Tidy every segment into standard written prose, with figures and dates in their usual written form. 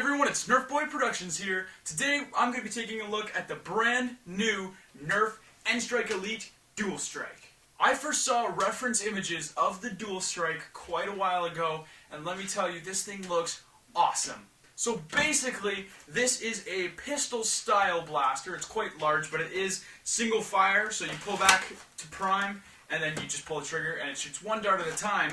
everyone, it's Nerf Boy Productions here. Today I'm going to be taking a look at the brand new Nerf N-Strike Elite Dual-Strike. I first saw reference images of the Dual-Strike quite a while ago, and let me tell you, this thing looks awesome. So basically, this is a pistol-style blaster. It's quite large, but it is single fire, so you pull back to prime, and then you just pull the trigger, and it shoots one dart at a time.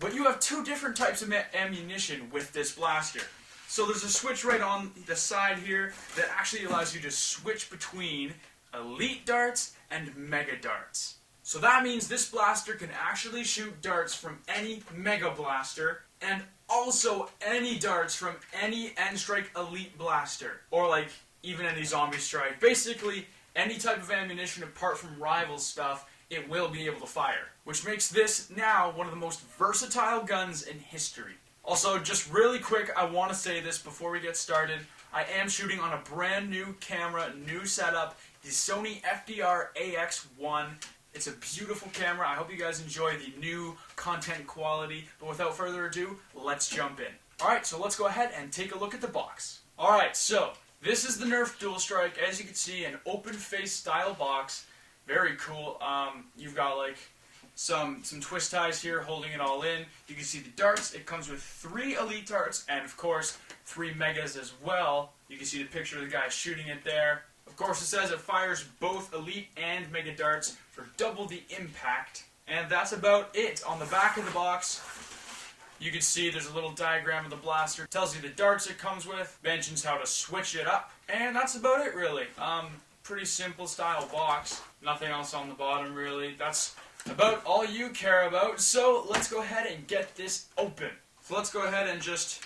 But you have two different types of ammunition with this blaster. So there's a switch right on the side here that actually allows you to switch between elite darts and mega darts. So that means this blaster can actually shoot darts from any mega blaster and also any darts from any N-Strike Elite blaster. Or like even any zombie strike. Basically any type of ammunition apart from rival stuff it will be able to fire, which makes this now one of the most versatile guns in history. Also, just really quick, I want to say this before we get started. I am shooting on a brand new camera, new setup, the Sony FDR AX1. It's a beautiful camera. I hope you guys enjoy the new content quality, but without further ado, let's jump in. Alright, so let's go ahead and take a look at the box. Alright, so this is the Nerf Dual-Strike. As you can see, an open face style box. Very cool. You've got like some twist ties here holding it all in. You can see the darts. It comes with 3 elite darts and of course 3 megas as well. You can see the picture of the guy shooting it there. Of course it says it fires both elite and mega darts for double the impact. And that's about it. On the back of the box you can see there's a little diagram of the blaster. It tells you the darts it comes with, mentions how to switch it up, and that's about it really. Pretty simple style box. Nothing else on the bottom really. That's about all you care about. So let's go ahead and get this open. So let's go ahead and just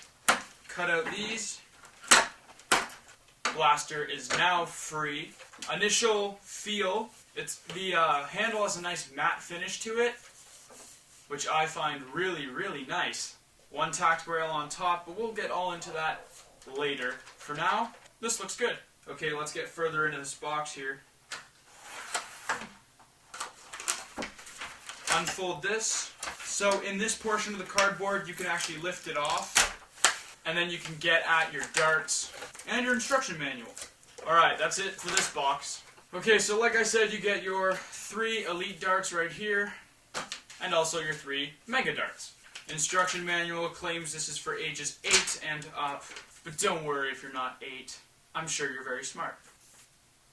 cut out these. Blaster is now free. Initial feel. It's the handle has a nice matte finish to it, which I find really, really nice. One tacked rail on top, but we'll get all into that later. For now, this looks good. Okay, let's get further into this box here. Unfold this. So in this portion of the cardboard, you can actually lift it off, and then you can get at your darts and your instruction manual. Alright, that's it for this box. Okay, so like I said, you get your 3 elite darts right here, and also your 3 mega darts. Instruction manual claims this is for ages 8 and up, but don't worry if you're not 8. I'm sure you're very smart.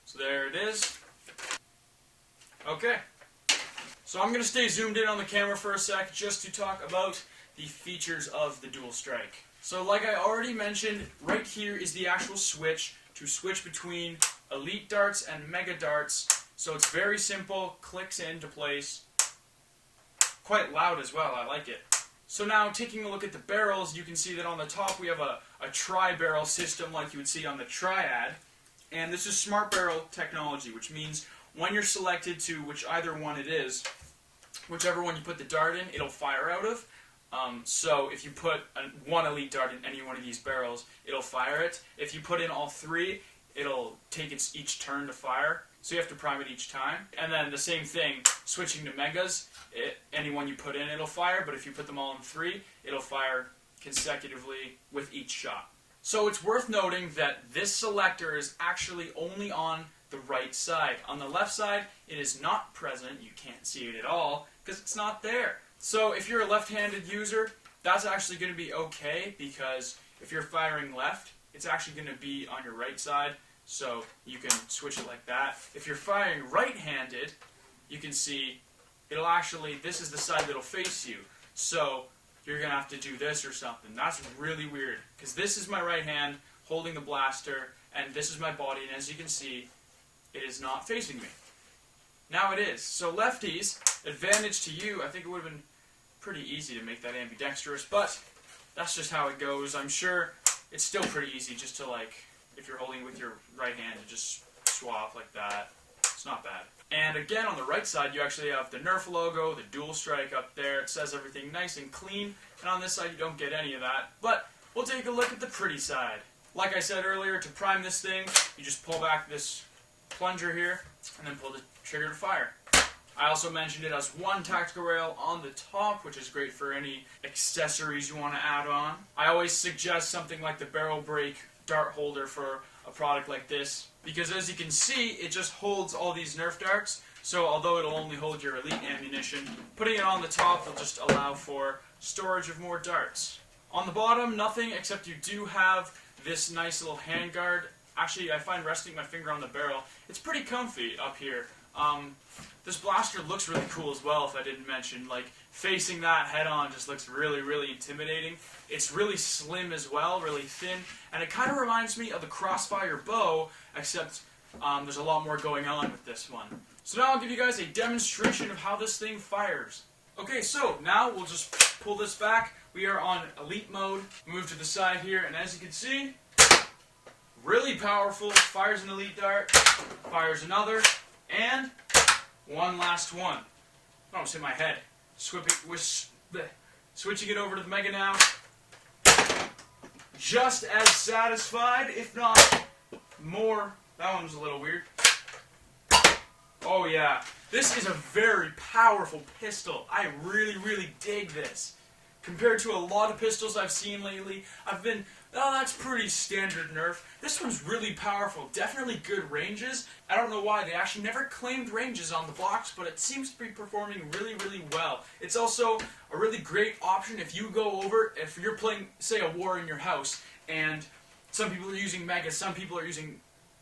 So there it is. Okay. So I'm going to stay zoomed in on the camera for a sec just to talk about the features of the Dual-Strike. So like I already mentioned, right here is the actual switch to switch between elite darts and mega darts. So it's very simple, clicks into place. Quite loud as well, I like it. So now, taking a look at the barrels, you can see that on the top we have a tri-barrel system like you would see on the Triad. And this is smart barrel technology, which means when you're selected to whichever one it is, whichever one you put the dart in, it'll fire out of. So if you put one elite dart in any one of these barrels, it'll fire it. If you put in all 3, it'll take each turn to fire. So you have to prime it each time. And then the same thing, switching to megas, any one you put in, it'll fire, but if you put them all in 3, it'll fire consecutively with each shot. So it's worth noting that this selector is actually only on the right side. On the left side, it is not present. You can't see it at all because it's not there. So if you're a left-handed user, that's actually going to be okay, because if you're firing left, it's actually going to be on your right side. So you can switch it like that. If you're firing right-handed, you can see it'll actually, this is the side that'll face you. So you're going to have to do this or something. That's really weird, because this is my right hand holding the blaster, and this is my body, and as you can see, it is not facing me. Now it is. So lefties, advantage to you. I think it would have been pretty easy to make that ambidextrous, but that's just how it goes. I'm sure it's still pretty easy just to, like, if you're holding with your right hand, to just swap like that. It's not bad. And again, on the right side, you actually have the Nerf logo, the Dual-Strike up there. It says everything nice and clean. And on this side, you don't get any of that. But we'll take a look at the pretty side. Like I said earlier, to prime this thing, you just pull back this plunger here, and then pull the trigger to fire. I also mentioned it has one tactical rail on the top, which is great for any accessories you want to add on. I always suggest something like the barrel brake dart holder for a product like this, because as you can see, it just holds all these Nerf darts. So although it'll only hold your elite ammunition, putting it on the top will just allow for storage of more darts. On the bottom, nothing, except you do have this nice little handguard. Actually, I find resting my finger on the barrel, it's pretty comfy up here. This blaster looks really cool as well, if I didn't mention. Like, facing that head on just looks really, really intimidating. It's really slim as well, really thin, and it kind of reminds me of the Crossfire bow, except there's a lot more going on with this one. So now I'll give you guys a demonstration of how this thing fires. Okay, so now we'll just pull this back. We are on Elite mode. Move to the side here, and as you can see, really powerful. Fires an Elite dart, fires another, and one last one. I almost hit my head. Switching it over to the Mega now. Just as satisfied, if not more. That one was a little weird. Oh yeah. This is a very powerful pistol. I really, really dig this. Compared to a lot of pistols I've seen lately, I've been, oh, that's pretty standard Nerf. This one's really powerful, definitely good ranges. I don't know why, they actually never claimed ranges on the box, but it seems to be performing really, really well. It's also a really great option if you go over, if you're playing, say, a war in your house, and some people are using Megas, some people are using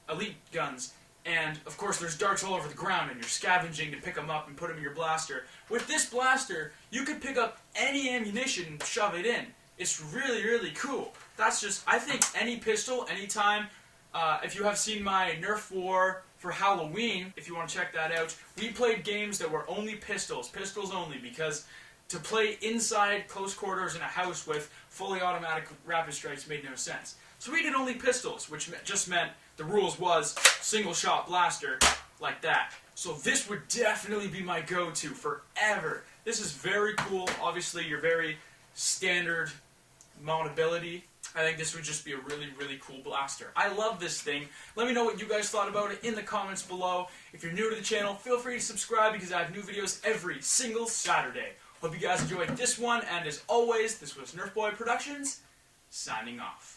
Elite guns, and of course there's darts all over the ground and you're scavenging to pick them up and put them in your blaster. With this blaster, you could pick up any ammunition and shove it in. It's really, really cool. That's just, I think any pistol, anytime, if you have seen my Nerf War for Halloween, if you want to check that out, we played games that were only pistols only, because to play inside close quarters in a house with fully automatic rapid strikes made no sense. So we did only pistols, which just meant the rules was single shot blaster like that. So this would definitely be my go-to forever. This is very cool. Obviously, your very standard mountability. I think this would just be a really, really cool blaster. I love this thing. Let me know what you guys thought about it in the comments below. If you're new to the channel, feel free to subscribe because I have new videos every single Saturday. Hope you guys enjoyed this one, and as always, this was Nerf Boy Productions, signing off.